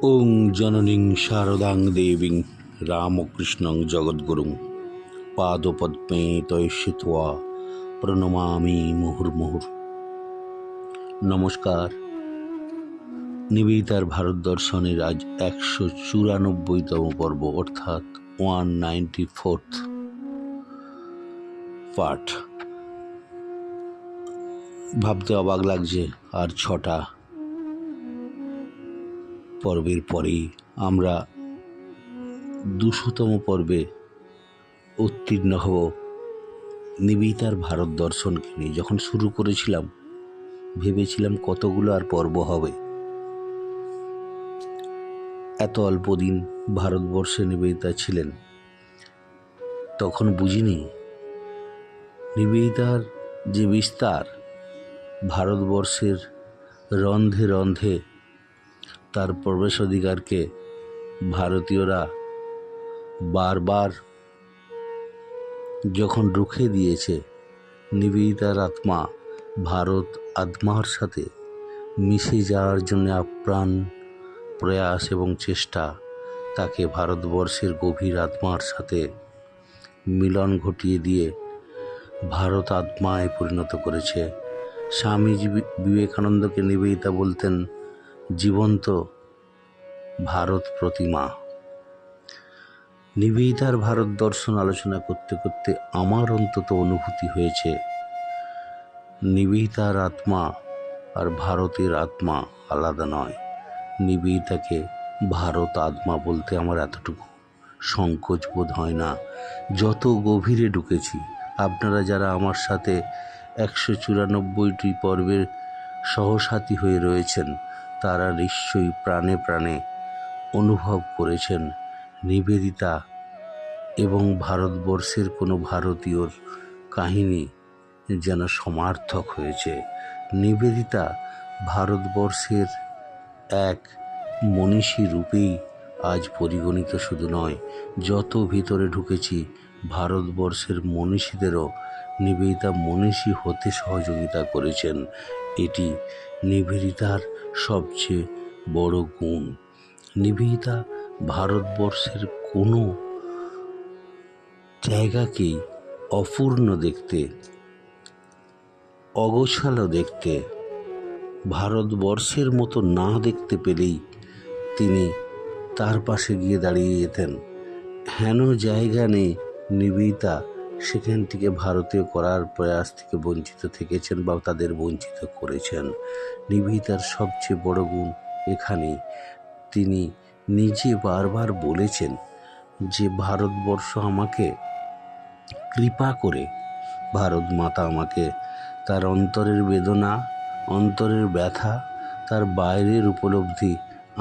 ওং জননীং শারদাং দেবীং রামকৃষ্ণং জগদ্গুরুং পাদপদ্মে তয়স্যিত্বা প্রণমামি মুহুর্মুহুর। নমস্কার। নিবেদিতার ভারত দর্শনের আজ 194তম পর্ব, অর্থাৎ 194th পাঠ। ভাবতে অবাক লাগছে, আর 6টা পর্বের পরেই আমরা 200তম পর্বে উত্তীর্ণ হব। নিবেদিতার ভারত দর্শনকে নিয়ে যখন শুরু করেছিলাম, ভেবেছিলাম কতগুলো আর পর্ব হবে। এত অল্প দিন ভারতবর্ষে নিবেদিতা ছিলেন, তখন বুঝিনি নিবেদিতার যে বিস্তার, ভারতবর্ষের রন্ধে রন্ধে তার প্রবেশাধিকারকে ভারতীয়রা বারবার যখন রুখে দিয়েছে, নিবেদিতার আত্মা ভারত আত্মার সাথে মিশে যাওয়ার জন্য আপ্রাণ প্রয়াস এবং চেষ্টা তাকে ভারতবর্ষের গভীর আত্মার সাথে মিলন ঘটিয়ে দিয়ে ভারত আত্মায় পরিণত করেছে। স্বামী বিবেকানন্দকে নিবেদিতা বলতেন জীবন্ত ভারত প্রতিমা। নিবেদিতার ভারত দর্শন আলোচনা করতে করতে আমার অন্তত অনুভূতি হয়েছে, নিবেদিতার আত্মা আর ভারতের আত্মা আলাদা নয়। নিবেদিতাকে ভারত আত্মা বলতে আমার এতটুকু সংকোচ বোধ হয় না। যত গভীরে ঢুকেছি, আপনারা যারা আমার সাথে 194টি পর্বের সহসাথী হয়ে রয়েছেন, তারা নিশ্চয়ই প্রাণে প্রাণে অনুভব করেছেন নিবেদিতা এবং ভারতবর্ষের কোনো ভারতীয়র কাহিনী যেন সমার্থক হয়েছে। নিবেদিতা ভারতবর্ষের এক মনীষী রূপেই আজ পরিগণিত শুধু নয়, যত ভিতরে ঢুকেছি ভারতবর্ষের মনীষীদেরও নিবেদিতা মনীষী হতে সহযোগিতা করেছেন। এটি নিবেদিতার সবচেয়ে বড় গুণ। নিবেদিতা ভারতবর্ষের কোনো জায়গাকেই অপূর্ণ দেখতে, অগোছালো দেখতে, ভারতবর্ষের মতো না দেখতে পেলেই তিনি তার পাশে গিয়ে দাঁড়িয়ে যেতেন। হেন জায়গা নেই নিবেদিতা সেখান থেকে ভারতীয় করার প্রয়াস থেকে বঞ্চিত থেকেছেন বা তাদের বঞ্চিত করেছেন। নিবেদিতার সবচেয়ে বড় গুণ এখানেই, তিনি নিজে বারবার বলেছেন যে ভারতবর্ষ আমাকে কৃপা করে, ভারত মাতা আমাকে তার অন্তরের বেদনা, অন্তরের ব্যথা, তার বাইরের উপলব্ধি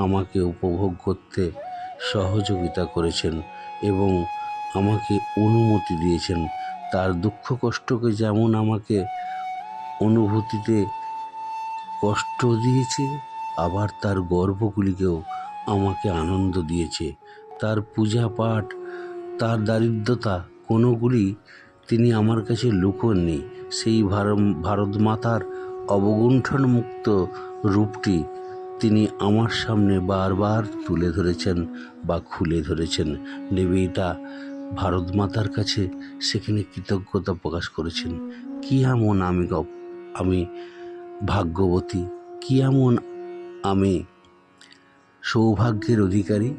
আমাকে উপভোগ করতে সহযোগিতা করেছেন এবং আমাকে অনুমতি দিয়েছেন। তার দুঃখ কষ্টকে যেমন আমাকে অনুভূতিতে কষ্ট দিয়েছে, আবার তার গর্বগুলিকেও আমাকে আনন্দ দিয়েছে। তার পূজা পাঠ, তার দারিদ্রতা কোনোগুলি তিনি আমার কাছে লুকোননি। সেই ভারত মাতার অবগুণ্ঠন মুক্ত রূপটি তিনি আমার সামনে বারবার তুলে ধরেছেন বা খুলে ধরেছেন। নিবেদিতা ভারত মাতার কাছে সেখানে কৃতজ্ঞতা প্রকাশ করেছেন। কি এমন আমি ভাগ্যবতী, কি এমন আমি সৌভাগ্যের অধিকারী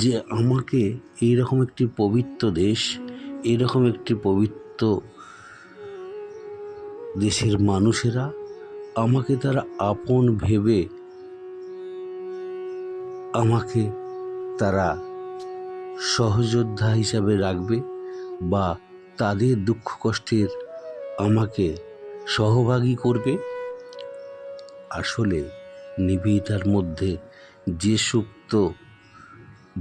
যে আমাকে এইরকম একটি পবিত্র দেশ, এরকম একটি পবিত্র দেশের মানুষেরা আমাকে তারা আপন ভেবে আমাকে তারা সহযোদ্ধা হিসাবে রাখবে বা তাদের দুঃখ কষ্টের আমাকে সহভাগী করবে। আসলে নিবেদিতার মধ্যে যে সুপ্ত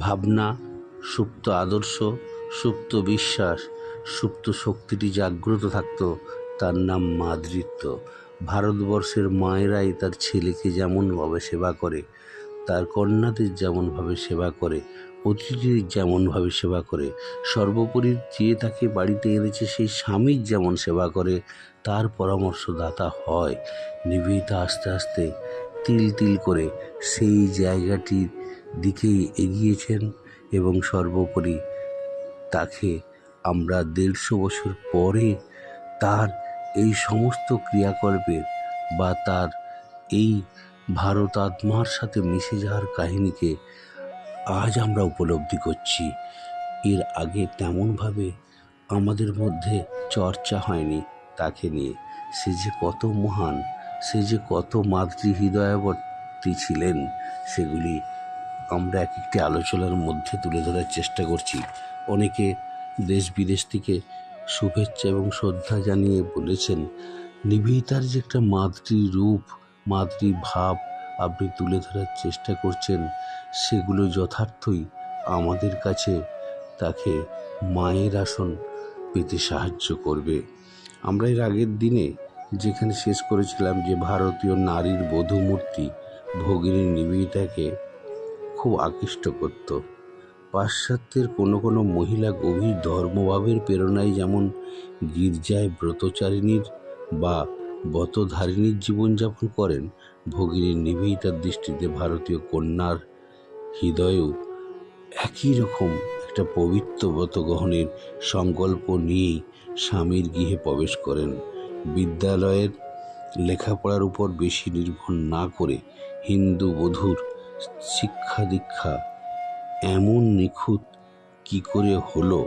ভাবনা, সুপ্ত আদর্শ, সুপ্ত বিশ্বাস, সুপ্ত শক্তিটি জাগ্রত থাকতো, তার নাম মাতৃত্ব। ভারতবর্ষের মায়েরাই তার ছেলেকে যেমনভাবে সেবা করে, তার কন্যাদের যেমনভাবে সেবা করে, অতিথিদের যেমনভাবে সেবা করে, সর্বোপরি যে তাকে বাড়িতে এনেছে সেই স্বামীর যেমন সেবা করে, তার পরামর্শদাতা হয়। নিবেদিতা আস্তে আস্তে তিল তিল করে সেই জায়গাটির দিকেই এগিয়েছেন এবং সর্বোপরি তাকে আমরা 150 বছর পরে তার এই সমস্ত ক্রিয়াকল্পের বা তার এই ভারত আত্মার সাথে মিশে যাওয়ার কাহিনীকে আজ আমরা উপলব্ধি করছি। এর আগে তেমনভাবে আমাদের মধ্যে চর্চা হয়নি তাকে নিয়ে। সে যে কত মহান, সে যে কত মাতৃহৃদয়বর্তী ছিলেন, সেগুলি আমরা এক একটি আলোচনার মধ্যে তুলে ধরার চেষ্টা করছি। অনেকে দেশ বিদেশ থেকে শুভেচ্ছা এবং শ্রদ্ধা জানিয়ে বলেছেন, নিবেদিতার যে একটা মাতৃরূপ, মাতৃভাব আপনি তুলে ধরার চেষ্টা করছেন, সেগুলো যথার্থই আমাদের কাছে তাকে মায়ের আসন পেতে সাহায্য করবে। আমরা এর আগের দিনে যেখানে শেষ করেছিলাম যে ভারতীয় নারীর বধূমূর্তি ভগিনী নিবেদিতাকে খুব আকৃষ্ট করত। পাশ্চাত্যের কোনো কোনো মহিলা গভীর ধর্মভাবের প্রেরণায় যেমন গির্জায় ব্রতচারিণীর বা ব্রতধারিণীর জীবনযাপন করেন, ভগিনী নিবেদিতার দৃষ্টিতে ভারতীয় কন্যার হৃদয়েও একই রকম একটা পবিত্র ব্রত গ্রহণের সংকল্প নিয়েই স্বামীর গৃহে প্রবেশ করেন। বিদ্যালয়ের লেখাপড়ার উপর বেশি নির্ভর না করে হিন্দু বধূর শিক্ষা দীক্ষা এমন নিখুঁত কি করে হলো,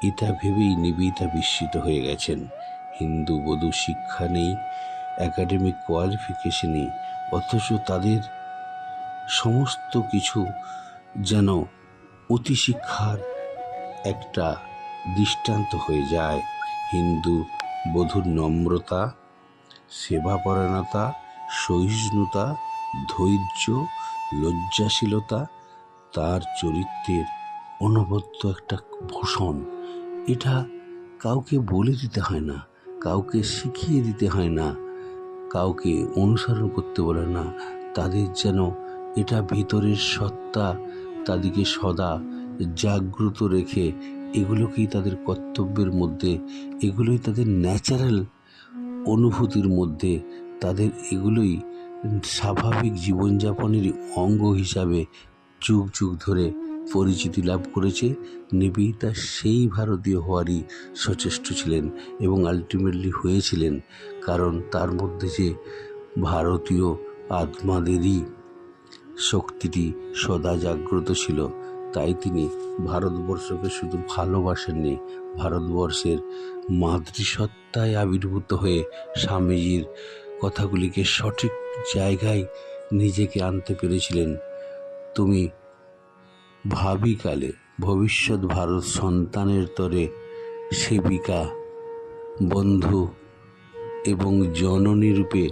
এটা ভেবেই নিবেদিতা বিস্মিত হয়ে গেছেন। হিন্দু বধূ শিক্ষা নেই, একাডেমিক কোয়ালিফিকেশন নেই, অথচ তাদের সমস্ত কিছু যেন অতি শিক্ষার একটা দৃষ্টান্ত হয়ে যায়। হিন্দু বধূর নম্রতা, সেবাপরায়ণতা, সহিষ্ণুতা, ধৈর্য, লজ্জাশীলতা তার চরিত্রের অনবদ্য একটা ভূষণ। এটা কাউকে বলে দিতে হয় না, কাউকে শিখিয়ে দিতে হয় না, কাউকে অনুসরণ করতে বলে না। তাদের যেন এটা ভিতরের সত্তা তাদেরকে সদা জাগ্রত রেখে এগুলোকেই তাদের কর্তব্যের মধ্যে, এগুলোই তাদের ন্যাচারাল অনুভূতির মধ্যে, তাদের এগুলোই স্বাভাবিক জীবনযাপনের অঙ্গ হিসাবে যুগ যুগ ধরে পরিচিতি লাভ করেছে। নিবেদিতা সেই ভারতীয় হওয়ারই সচেষ্ট ছিলেন এবং আলটিমেটলি হয়েছিলেন, কারণ তার মধ্যে যে ভারতীয় আত্মাদেরই শক্তিটি সদা জাগ্রত ছিল। তাই তিনি ভারতবর্ষকে শুধু ভালোবাসেননি, ভারতবর্ষের মাতৃসত্তায় আবির্ভূত হয়ে স্বামীজির কথাগুলিকে সঠিক জায়গায় নিজেকে আনতে পেরেছিলেন। তুমি ভাবিকালে ভবিষ্যৎ ভারত সন্তানের তরে সেবিকা, বন্ধু এবং জননী রূপে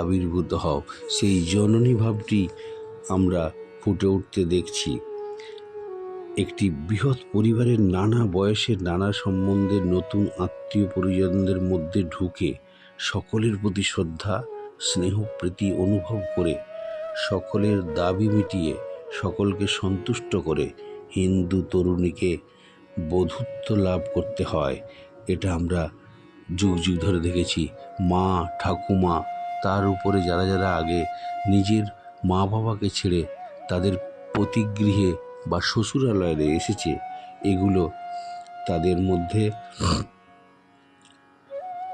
আবির্ভূত হও। সেই জননী ভাবটি আমরা ফুটে উঠতে দেখছি। একটি বৃহৎ পরিবারের নানা বয়সের নানা সম্বন্ধের নতুন আত্মীয় পরিজনদের মধ্যে ঢুকে সকলের প্রতি শ্রদ্ধা, স্নেহ, প্রীতি অনুভব করে সকলের দাবি মিটিয়ে সকলকে সন্তুষ্ট করে হিন্দু তরুণীকে বধূত্ব লাভ করতে হয়। এটা আমরা যুগ যুগ ধরে দেখেছি। মা, ঠাকুমা, তার উপরে যারা যারা আগে নিজের মা বাবাকে ছেড়ে তাদের পতিগৃহে বা শ্বশুরালয়ে এসেছে, এগুলো তাদের মধ্যে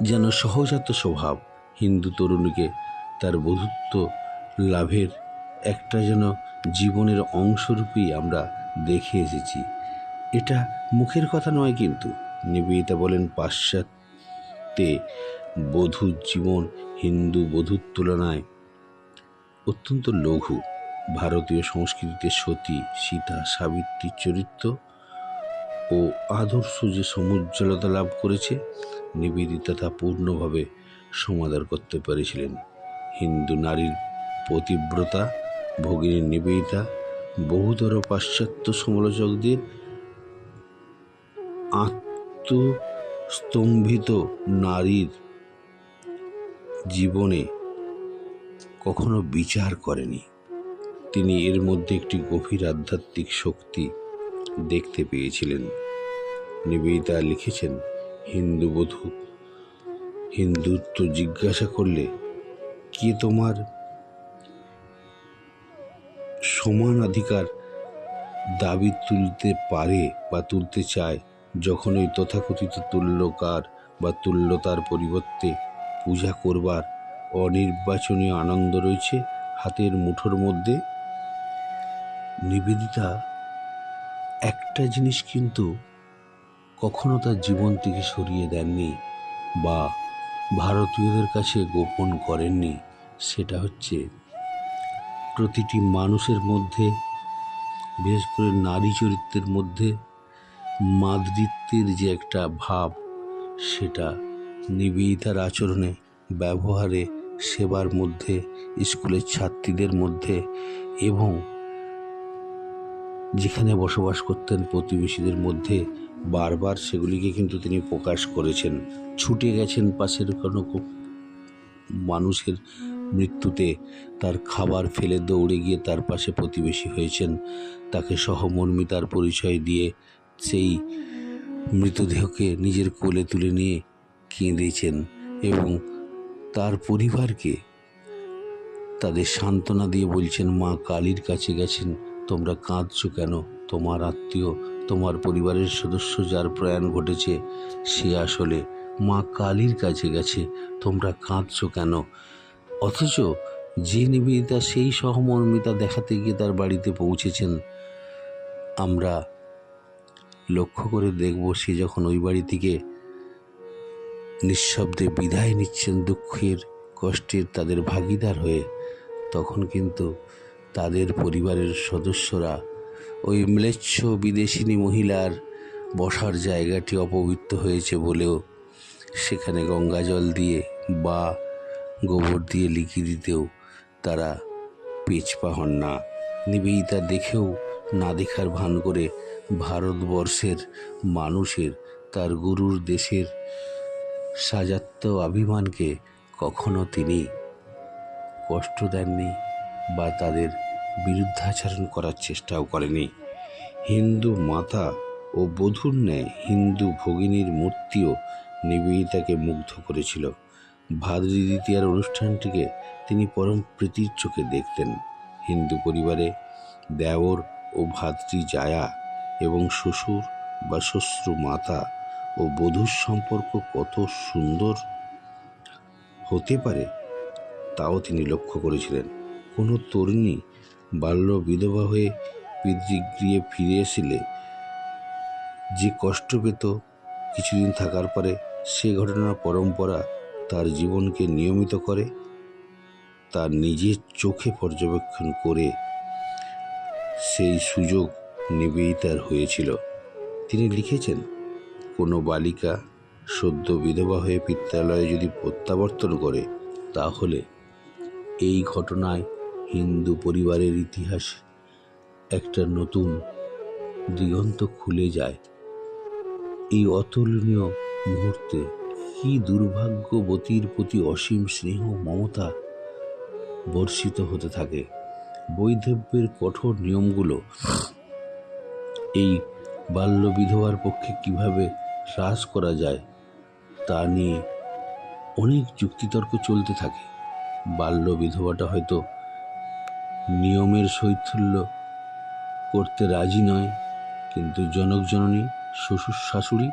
যেন সহজাত স্বভাব হিন্দু তরুণীকে তার বধূত্ব লাভের একটা যেন জীবনের অংশরূপেই আমরা দেখে এসেছি। এটা মুখের কথা নয়, কিন্তু নিবেদিতা বলেন পাশ্চাত্যে বধূর জীবন হিন্দু বধূর তুলনায় অত্যন্ত লঘু। ভারতীয় সংস্কৃতিতে সতী, সীতা, সাবিত্রীর চরিত্র ও আদর্শ যে সমুজ্জ্বলতা লাভ করেছে, নিবেদিতা তা পূর্ণভাবে সমাদর করতে পেরেছিলেন। হিন্দু নারীর পতিব্রতা ভগিনী নিবেদিতা বহুতর পাশ্চাত্য সমালোচকদের আত্মস্তম্ভিত নারীর জীবনে কখনো বিচার করেনি। তিনি এর মধ্যে একটি গভীর আধ্যাত্মিক শক্তি দেখতে পেয়েছিলেন। নিবেদিতা লিখেছেন, হিন্দু বধূ হিন্দুত্ব জিজ্ঞাসা করলে কে তোমার সমানাধিকার দাবি তুলতে পারে বা তুলতে চায়, যখন ওই তথাকথিত তুল্যকার বা তুল্যতার পরিবর্তে পূজা করবার অনির্বাচনীয় আনন্দ রয়েছে হাতের মুঠোর মধ্যে। নিবেদিতা একটা জিনিস কিন্তু কখনো তার জীবন থেকে সরিয়ে দেননি বা ভারতীয়দের কাছে গোপন করেননি। সেটা হচ্ছে প্রতিটি মানুষের মধ্যে, বিশেষ করে নারী চরিত্রের মধ্যে মাতৃত্বের যে একটা ভাব, সেটা নিবেদিতার আচরণে, ব্যবহারে, সেবার মধ্যে, স্কুলের ছাত্রীদের মধ্যে এবং যেখানে বসবাস করতেন প্রতিবেশীদের মধ্যে বারবার সেগুলিকে কিন্তু তিনি প্রকাশ করেছেন। ছুটে গেছেন পাশের কোনো মানুষের মৃত্যুতে, তার খাবার ফেলে দৌড়ে গিয়ে তার পাশে প্রতিবেশী হয়েছেন, তাকে সহমর্মিতার পরিচয় দিয়ে সেই মৃতদেহকে নিজের কোলে তুলে নিয়ে কেঁদেছেন এবং তার পরিবারকে তাদের সান্ত্বনা দিয়ে বলছেন, মা কালীর কাছে গেছেন, তোমরা কাঁদছো কেন? তোমার আত্মীয়, তোমার পরিবারের সদস্য যার প্রয়াণ ঘটেছে সে আসলে মা কালীর কাছে গেছে, তোমরা কাঁদছো কেন? অথচ যে নিবেদিতা সেই সহমর্মিতা দেখাতে গিয়ে তার বাড়িতে পৌঁছেছেন, আমরা লক্ষ্য করে দেখব সে যখন ওই বাড়ি থেকে নিঃশব্দে বিদায় নিচ্ছেন দুঃখের কষ্টের তাদের ভাগিদার হয়ে, তখন কিন্তু তাদের পরিবারের সদস্যরা ওই ম্লেচ্ছ বিদেশিনী মহিলার বসার জায়গাটি অপবিত্র হয়েছে বলেও সেখানে গঙ্গা জল দিয়ে বা গোবর দিয়ে লিখিয়ে দিতেও তারা পিছপা হন না। নিবেদিতা দেখেও না দেখার ভান করে ভারতবর্ষের মানুষের, তার গুরুর দেশের সাজাত্য অভিমানকে কখনো তিনি কষ্ট দেননি বা তাদের বিরুদ্ধাচরণ করার চেষ্টাও করেনি। হিন্দু মাতা ও বধূর ন্যায় হিন্দু ভগিনীর মূর্তিও নিবেদিতাকে মুগ্ধ করেছিল। ভাদ্রী দ্বিতীয়ার অনুষ্ঠানটিকে তিনি পরম প্রীতির চোখে দেখতেন। হিন্দু পরিবারে দেওর ও ভাদ্রী জায়া এবং শ্বশুর বা শ্বশ্রু মাতা ও বধূর সম্পর্ক কত সুন্দর হতে পারে তাও তিনি লক্ষ্য করেছিলেন। কোনো তরুণী বাল্য বিধবা হয়ে পিতৃগৃহে ফিরে এসেলে যে কষ্ট পেত কিছুদিন থাকার পরে, সে ঘটনার পরম্পরা তার জীবনকে নিয়মিত করে তার নিজের চোখে পর্যবেক্ষণ করে সেই সুযোগ নিবেদিতার হয়েছিল। তিনি লিখেছেন, কোনো বালিকা সদ্য বিধবা হয়ে পিত্রালয়ে যদি প্রত্যাবর্তন করে, তাহলে এই ঘটনায় হিন্দু পরিবারের ইতিহাস একটা নতুন দিগন্ত খুলে যায়। এই অতুলনীয় মুহূর্তে কি দুর্ভাগ্যবতীর প্রতি অসীম স্নেহ মমতা বর্ষিত হতে থাকে। বৈধব্যের কঠোর নিয়মগুলো এই বাল্য বিধবার পক্ষে কিভাবে হ্রাস করা যায় তা নিয়ে অনেক যুক্তিতর্ক চলতে থাকে। বাল্য বিধবাটা হয়তো নিয়মের শৈথিল্য করতে রাজি নয়, কিন্তু জনক জননী, শ্বশুর শাশুড়ি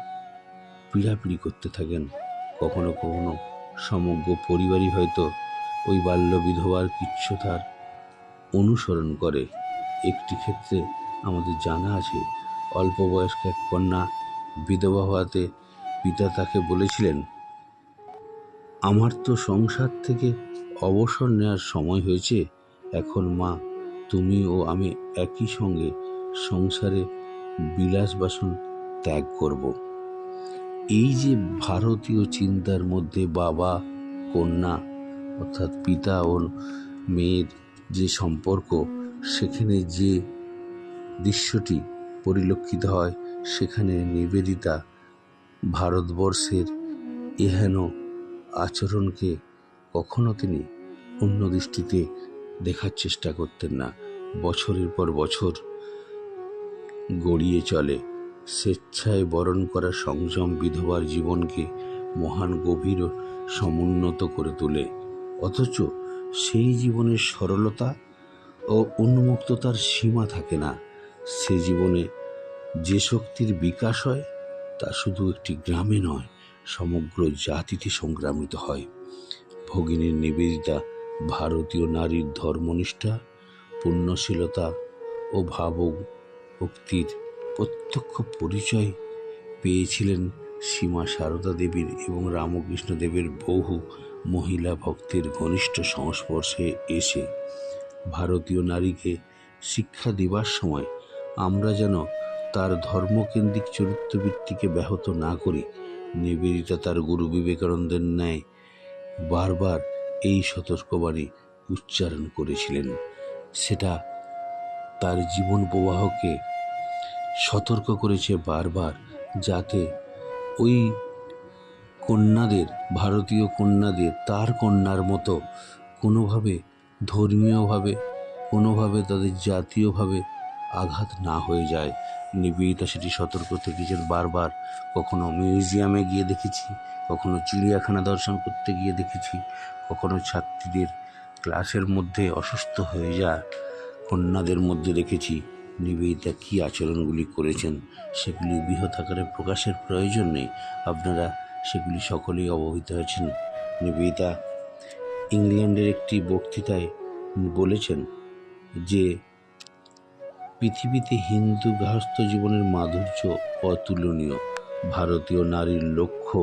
পিড়াপিড়ি করতে থাকেন। কখনো কখনো সমগ্র পরিবারই হয়তো ওই বাল্য বিধবার কিচ্ছুতার অনুসরণ করে। একটি ক্ষেত্রে আমাদের জানা আছে, অল্প বয়স্ক এক কন্যা বিধবা হওয়াতে পিতা তাকে বলেছিলেন, আমার তো সংসার থেকে অবসর নেওয়ার সময় হয়েছে, এখন মা তুমি ও আমি একই সঙ্গে সংসারে বিলাস বাসন ত্যাগ করব। এই যে ভারতীয় চিন্তার মধ্যে বাবা কন্যা অর্থাৎ পিতা ও মেয়ের যে সম্পর্ক, সেখানে যে দৃশ্যটি পরিলক্ষিত হয়, সেখানে নিবেদিতা ভারতবর্ষের এহেন আচরণকে কখনো তিনি অন্য দৃষ্টিতে দেখার চেষ্টা করতেন না। বছরের পর বছর গড়িয়ে চলে, স্বেচ্ছায় বরণ করা সংযম বিধবার জীবনকে মহান গভীর ও সমুন্নত করে তোলে। অথচ সেই জীবনের সরলতা ও ও উন্মুক্ততার সীমা থাকে না। সে জীবনে যে শক্তির বিকাশ হয় তা শুধু একটি গ্রামে নয়, সমগ্র জাতিতে সংগ্রামিত হয়। ভগিনী নিবেদিতা ভারতীয় নারীর ধর্মনিষ্ঠা, পুণ্যশীলতা ও ভাবভক্তির প্রত্যক্ষ পরিচয় পেয়েছিলেন সীমা সারদা দেবীর এবং রামকৃষ্ণ দেবের বহু মহিলা ভক্তের ঘনিষ্ঠ সংস্পর্শে এসে। ভারতীয় নারীকে শিক্ষা দেবার সময় আমরা যেন তার ধর্মকেন্দ্রিক চরিত্রবৃত্তিকে ব্যাহত না করি। নিবেদিতা তার গুরু বিবেকানন্দের ন্যায় বারবার এই সতর্কবাণী উচ্চারণ করেছিলেন। সেটা তার জীবন প্রবাহকে সতর্ক করেছে বারবার, যাতে ওই কন্যাদের, ভারতীয় কন্যাদের তার কন্যার মতো কোনোভাবে ধর্মীয়ভাবে, কোনোভাবে তাদের জাতীয়ভাবে আঘাত না হয়ে যায়। নিবেদিতা সেটি সতর্ক থেকেছেন বারবার। কখনো মিউজিয়ামে গিয়ে দেখেছি, কখনো চিড়িয়াখানা দর্শন করতে গিয়ে দেখেছি, কখনো ছাত্রীদের ক্লাসের মধ্যে অসুস্থ হয়ে যায় কন্যাদের মধ্যে দেখেছি। নিবেদিতা কী আচরণগুলি করেছেন সেগুলি বৃহৎ আকারে প্রকাশের প্রয়োজন নেই, আপনারা সেগুলি সকলেই অবহিত হয়েছেন। নিবেদিতা ইংল্যান্ডের একটি বক্তৃতায় বলেছেন যে পৃথিবীতে হিন্দু গৃহস্থ জীবনের মাধুর্য অতুলনীয়। ভারতীয় নারীর লক্ষ্য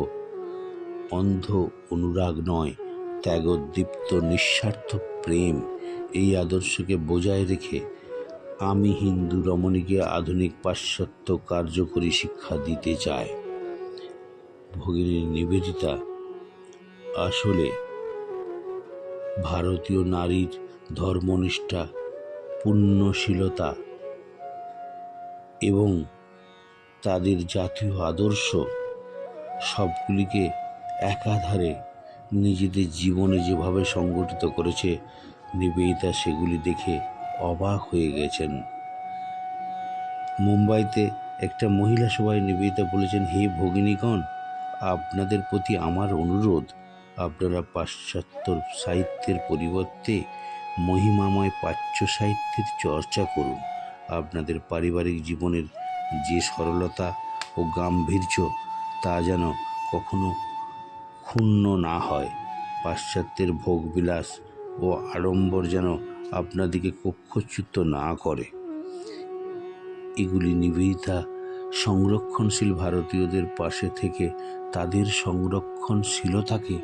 অন্ধ অনুরাগ নয়, ত্যাগোদ্দীপ্ত নিঃস্বার্থ প্রেম। এই আদর্শকে বজায় রেখে আমি হিন্দু রমণীকে আধুনিক পাশ্চাত্য কার্যকরী শিক্ষা দিতে চাই। ভগিনী নিবেদিতা আসলে ভারতীয় নারীর ধর্মনিষ্ঠা, পুণ্যশীলতা এবং তাদের জাতীয় আদর্শ সবগুলিকে একাধারে নিজেদের জীবনে যেভাবে সংগঠিত করেছে, নিবেদিতা সেগুলি দেখে অবাক হয়ে গেছেন। মুম্বাইতে একটা মহিলা সভায় নিবেদিতা বলেছেন, হে ভগিনীগণ, আপনাদের প্রতি আমার অনুরোধ, আপনারা পাশ্চাত্য সাহিত্যের পরিবর্তে মহিমাময় প্রাচ্য সাহিত্যের চর্চা করুন। আপনাদের পারিবারিক জীবনের যে সরলতা ও গাম্ভীর্য তা যেন কখনো ক্ষুণ্ণ না হয়। পাশ্চাত্যের ভোগবিলাস ও আড়ম্বর যেন আপনাদিকে কক্ষচ্যুত না করে। এগুলি নিবেদিতা সংরক্ষণশীল ভারতীয়দের পাশে থেকে তাদের সংরক্ষণশীলতাকে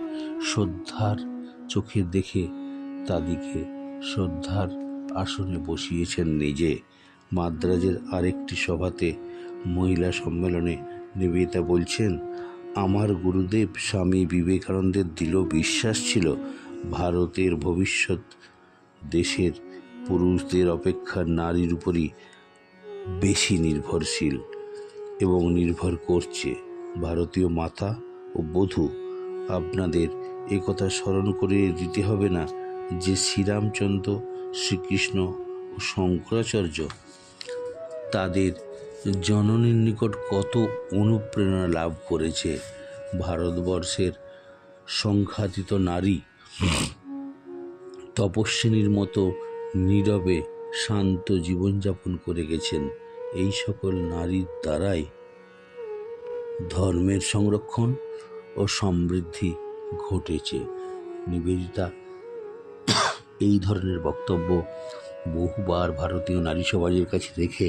শ্রদ্ধার চোখে দেখে তাদেরকে শ্রদ্ধার আসনে বসিয়েছেন নিজে। মাদ্রাজের আরেকটি সভাতে মহিলা সম্মেলনে নিবেদিতা বলছেন, আমার গুরুদেব স্বামী বিবেকানন্দের দৃঢ় বিশ্বাস ছিল ভারতের ভবিষ্যৎ দেশের পুরুষদের অপেক্ষা নারীর উপরই বেশি নির্ভরশীল এবং নির্ভর করছে। ভারতীয় মাতা ও বধূ, আপনাদের একথা স্মরণ করে দিতে হবে না যে শ্রীরামচন্দ্র, শ্রীকৃষ্ণ ও শঙ্করাচার্য তাদের জননীর নিকট কত অনুপ্রেরণা লাভ করেছে। ভারতবর্ষের সংখ্যাতীত নারী তপস্বিনীর মতো নীরবে শান্ত জীবনযাপন করে গেছেন। এই সকল নারীর দ্বারাই ধর্মের সংরক্ষণ ও সমৃদ্ধি ঘটেছে। নিবেদিতা এই ধরনের বক্তব্য বহুবার ভারতীয় নারী সমাজের কাছে রেখে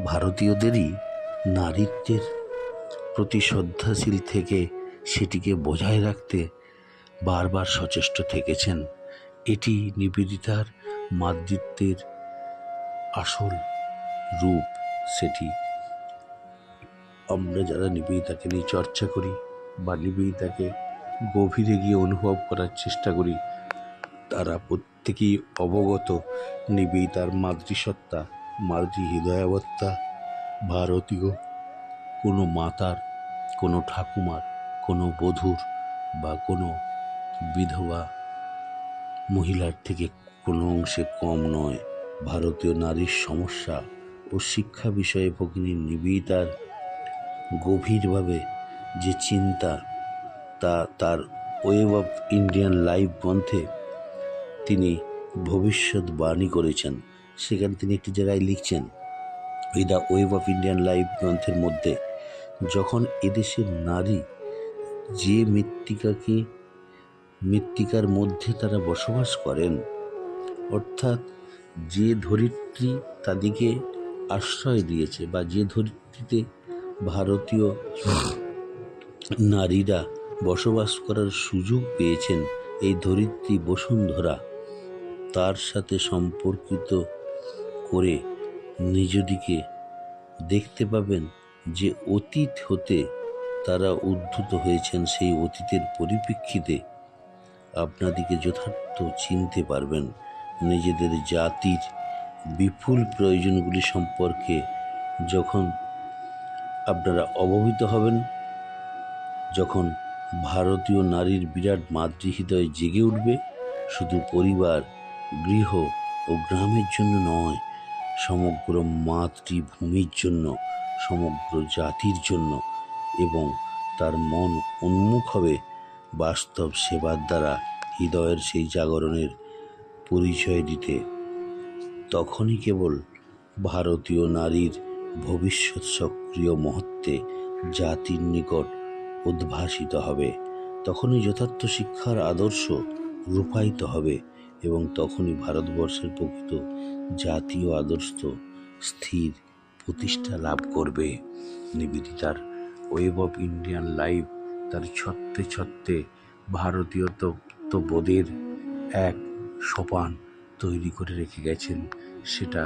ভারতীয়দেরই নারীত্বের প্রতি শ্রদ্ধাশীল থেকে সেটিকে বজায় রাখতে বারবার সচেষ্ট থেকেছেন। এটি নিবেদিতার মাতৃত্বের আসল রূপ। সেটি আমরা যারা নিবেদিতাকে নিয়ে চর্চা করি বা নিবেদিতাকে গভীরে গিয়ে অনুভব করার চেষ্টা করি, তারা প্রত্যেকেই অবগত নিবেদিতার মাতৃসত্তা, মাতৃহৃদয়াবত্তা ভারতীয় কোনো মাতার, কোনো ঠাকুমার, কোনো বধূর বা কোনো বিধবা মহিলার থেকে কোনো অংশে কম নয়। ভারতীয় নারীর সমস্যা ও শিক্ষা বিষয়ে ভগিনী নিবেদিতার গভীরভাবে যে চিন্তা তা তার ওয়েব অফ ইন্ডিয়ান লাইফ গ্রন্থে তিনি ভবিষ্যৎবাণী করেছেন। সেখানে তিনি একটি জায়গায় লিখছেন, এই the web of Indian life গ্রন্থের মধ্যে, যখন এদেশের নারী যে মৃত্তিকার মধ্যে তারা বসবাস করেন, অর্থাৎ যে ধরিত্রী তাদেরকে আশ্রয় দিয়েছে বা যে ধরিত্রীতে ভারতীয় নারীরা বসবাস করার সুযোগ পেয়েছেন, এই ধরিত্রী বসুন্ধরা, তার সাথে সম্পর্কিত করে নিজদিকে দেখতে পাবেন যে অতীত হতে তারা উদ্ধৃত হয়েছেন। সেই অতীতের পরিপ্রেক্ষিতে আপনাদিকে যথার্থ চিনতে পারবেন। নিজেদের জাতির বিপুল প্রয়োজনগুলি সম্পর্কে যখন আপনারা অবহিত হবেন, যখন ভারতীয় নারীর বিরাট মাতৃহৃদয় জেগে উঠবে, শুধু পরিবার, গৃহ ও গ্রামের জন্য নয়, সমগ্র মাতৃভূমির জন্য, সমগ্র জাতির জন্য, এবং তার মন উন্মুখ হবে বাস্তব সেবার দ্বারা হৃদয়ের সেই জাগরণের পরিচয় দিতে। তখনই কেবল ভারতীয় নারীর ভবিষ্যৎ সক্রিয় মহত্বে জাতির নিকট উদ্ভাসিত হবে। তখনই যথার্থ শিক্ষার আদর্শ রূপায়িত হবে এবং তখনই ভারতবর্ষের প্রকৃত জাতীয় আদর্শ স্থির প্রতিষ্ঠা লাভ করবে। নিবেদিতার ওয়েব অফ ইন্ডিয়ান লাইফ তার ছত্রে ছত্রে ভারতীয় তত্ত্ববোধের এক সোপান তৈরি করে রেখে গেছেন। সেটা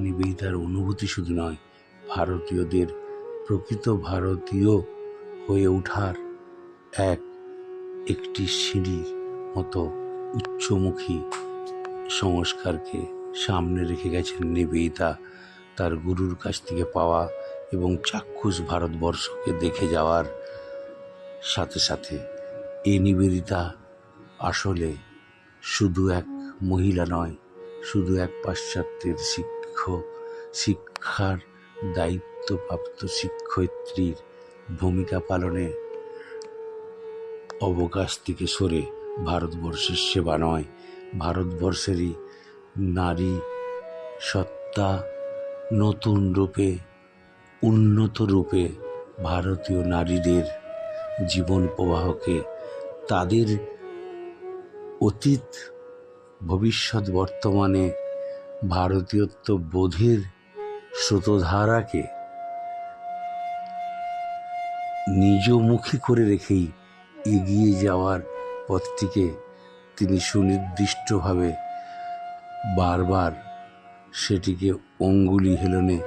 নিবেদিতার অনুভূতি শুধু নয়, ভারতীয়দের প্রকৃত ভারতীয় হয়ে ওঠার একটি সিঁড়ির মতো উচ্চমুখী সংস্কারকে সামনে রেখে গেছেন নিবেদিতা। তার গুরুর কাছ থেকে পাওয়া এবং চাক্ষুষ ভারতবর্ষকে দেখে যাওয়ার সাথে সাথে এই নিবেদিতা আসলে শুধু এক মহিলা নয়, শুধু এক পাশ্চাত্যের শিক্ষার দায়িত্বপ্রাপ্ত শিক্ষয়িত্রীর ভূমিকা পালনে অবকাশ থেকে সরে ভারতবর্ষের সেবা নয়, ভারতবর্ষেরই নারী সত্তা নতুন রূপে, উন্নত রূপে ভারতীয় নারীদের জীবন প্রবাহকে, তাদের অতীত, ভবিষ্যৎ, বর্তমানে ভারতীয়ত্ব বোধের স্রোতধারাকে নিজমুখী করে রেখেই এগিয়ে যাওয়ার পথটিকে তিনি সুনির্দিষ্টভাবে বারবার সেটিকে অঙ্গুলি হেলনে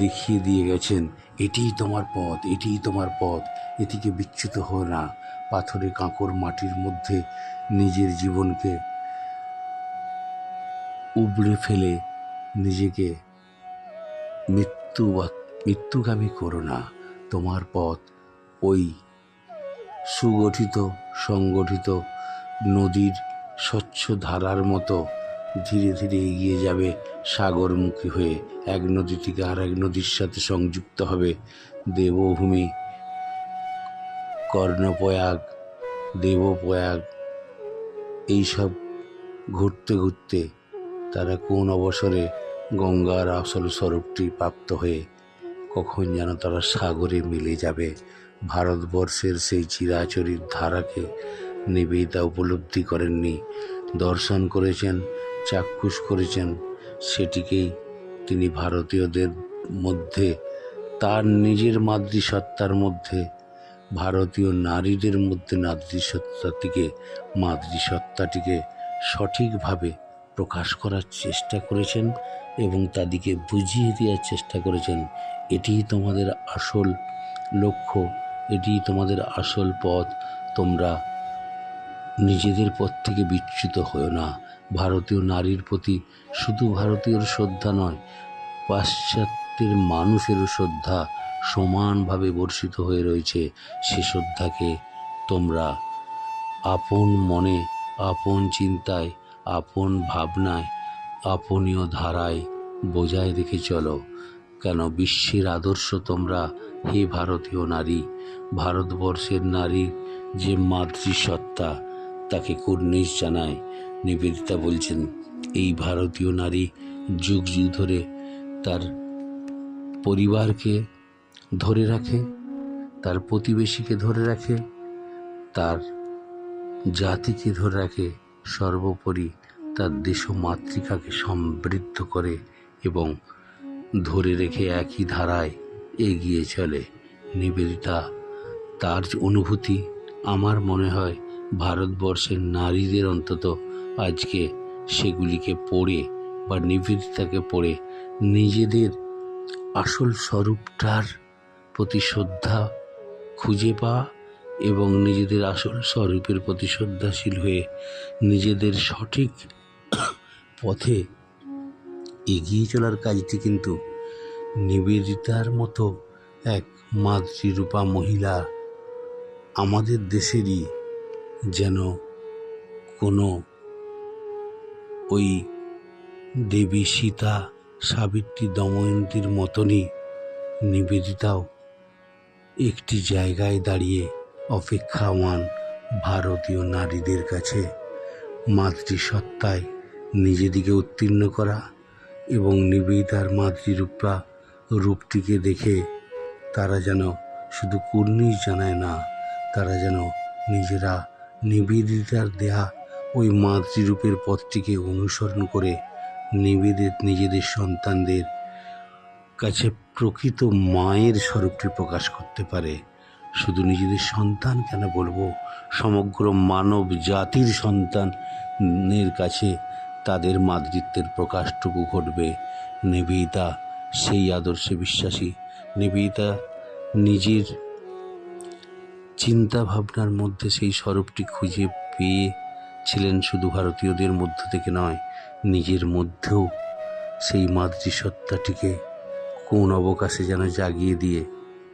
দেখিয়ে দিয়ে গেছেন। এটিই তোমার পথ, এটিই তোমার পথ, এটিকে বিচ্যুত হও না। পাথরে কাঁকর মাটির মধ্যে নিজের জীবনকে উবড়ে ফেলে নিজেকে মৃত্যুগামী করো না। তোমার পথ ওই সুগঠিত সংগঠিত নদীর স্বচ্ছ ধারার মতো ধীরে ধীরে এগিয়ে যাবে সাগরমুখী হয়ে। এক নদী থেকে আর এক নদীর সাথে সংযুক্ত হবে। দেবভূমি, কর্ণপ্রয়াগ, দেবপ্রয়াগ, এইসব ঘুরতে ঘুরতে তারা কোন অবসরে গঙ্গার আসল স্বরূপটি প্রাপ্ত হয়ে কখন যেন তারা সাগরে মিলে যাবে। ভারতবর্ষের সেই চিরাচরিত ধারাকে নিবেদিতা উপলব্ধি করেননি, দর্শন করেছেন, চাক্ষুষ করেছেন। সেটিকেই তিনি ভারতীয়দের মধ্যে, তার নিজের মাতৃসত্তার মধ্যে, ভারতীয় নারীদের মধ্যে মাতৃসত্তাটিকে সঠিকভাবে প্রকাশ করার চেষ্টা করেছেন এবং তাদেরকে বুঝিয়ে দেওয়ার চেষ্টা করেছেন, এটিই তোমাদের আসল লক্ষ্য, এটিই তোমাদের আসল পথ। তোমরা নিজেদের পথ থেকে বিচ্যুত হও না। ভারতীয় নারীর প্রতি শুধু ভারতীয়র শ্রদ্ধা নয়, পাশ্চাত্যের মানুষেরও শ্রদ্ধা সমানভাবে বর্ষিত হয়ে রয়েছে। সে শ্রদ্ধাকে তোমরা আপন মনে, আপন চিন্তায়, আপন ভাবনায়, আপনীয় ধারায় বজায় রেখে চলো। কেন বিশ্বের আদর্শ তোমরা, হে ভারতীয় নারী। ভারতবর্ষের নারীর যে মাতৃসত্তা তাকে কুর্নিশ জানায়। নিবেদিতা বলছেন এই ভারতীয় নারী যুগ যুগ ধরে তার পরিবারকে ধরে রাখে, তার প্রতিবেশীকে ধরে রাখে, তার জাতিকে ধরে রাখে, সর্বোপরি তার দেশ ও মাতৃকাকে সমৃদ্ধ করে এবং ধরে রেখে একই ধারায় এগিয়ে চলে। নিবেদিতা তার অনুভূতি আমার মনে হয় ভারতবর্ষের নারীদের অন্তত আজকে সেগুলিকে পড়ে বা নিবেদিতাকে পড়ে নিজেদের আসল স্বরূপটার প্রতি শ্রদ্ধা খুঁজে পাওয়া এবং নিজেদের আসল স্বরূপের প্রতি শ্রদ্ধাশীল হয়ে নিজেদের সঠিক পথে এগিয়ে চলার কাজটি কিন্তু নিবেদিতার মতো এক মাতৃরূপা মহিলা আমাদের দেশেরই যেন কোনো ওই দেবী সীতা, সাবিত্রী, দময়ন্তীর মতনই নিবেদিতাও একটি জায়গায় দাঁড়িয়ে অপেক্ষামান ভারতীয় নারীদের কাছে মাতৃসত্তায় নিজেদিকে উত্তীর্ণ করা এবং নিবেদিতার রূপটিকে দেখে তারা যেন শুধু কুর্নিশ জানায় না, তারা যেন নিজেরা নিবেদিতার দেয়া ওই মাতৃরূপের পথটিকে অনুসরণ করে নিজেদের সন্তানদের কাছে প্রকৃত মায়ের স্বরূপটি প্রকাশ করতে পারে। শুধু নিজেদের সন্তান কেন বলবো, সমগ্র মানব জাতির সন্তানের কাছে তাদের মাতৃত্বের প্রকাশটুকু ঘটবে। নিবেদিতা সেই আদর্শে বিশ্বাসী। নিবেদিতা নিজের চিন্তা ভাবনার মধ্যে সেই স্বরূপটি খুঁজে পেয়েছিলেন, শুধু ভারতীয়দের মধ্য থেকে নয়, নিজের মধ্যেও সেই মাতৃসত্তাটিকে কোন অবকাশে যেন জাগিয়ে দিয়ে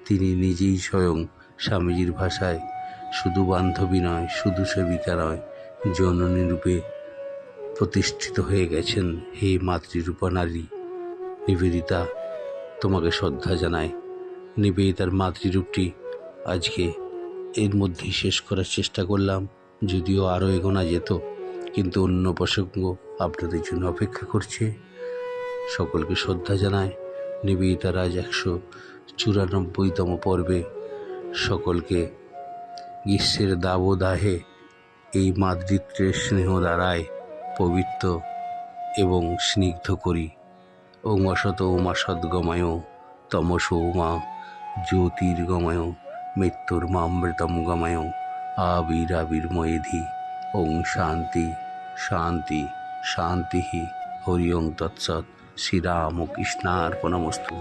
তিনি নিজেই স্বয়ং স্বামীজির ভাষায় শুধু বান্ধবী নয়, শুধু সেবিকা নয়, জননী রূপে প্রতিষ্ঠিত হয়ে গেছেন। হে মাতৃরূপা নারী নিবেদিতা, তোমাকে শ্রদ্ধা জানাই। নিবেদিতার মাতৃরূপটি আজকে এর মধ্যেই শেষ করার চেষ্টা করলাম, যদিও আরও এগোনা যেত, কিন্তু অন্য প্রসঙ্গ আপনাদের জন্য অপেক্ষা করছে। সকলকে শ্রদ্ধা জানায়। নিবেদিতার আজ 194তম পর্বে সকলকে গ্রীষ্মের দাবদাহে এই মাতৃত্বের স্নেহ দ্বারায় পবিত্র এবং স্নিগ্ধ করি। ওং অসত উমা সদ্গময় তমস উমা জ্যোতির্গময় মৃত্যুর্মামৃতম গময় আবিরাবির্ময়েধি। ওং শান্তি শান্তি শান্তি। হরি ওং তৎসৎ। শ্রীরামকৃষ্ণার্পণমস্তু।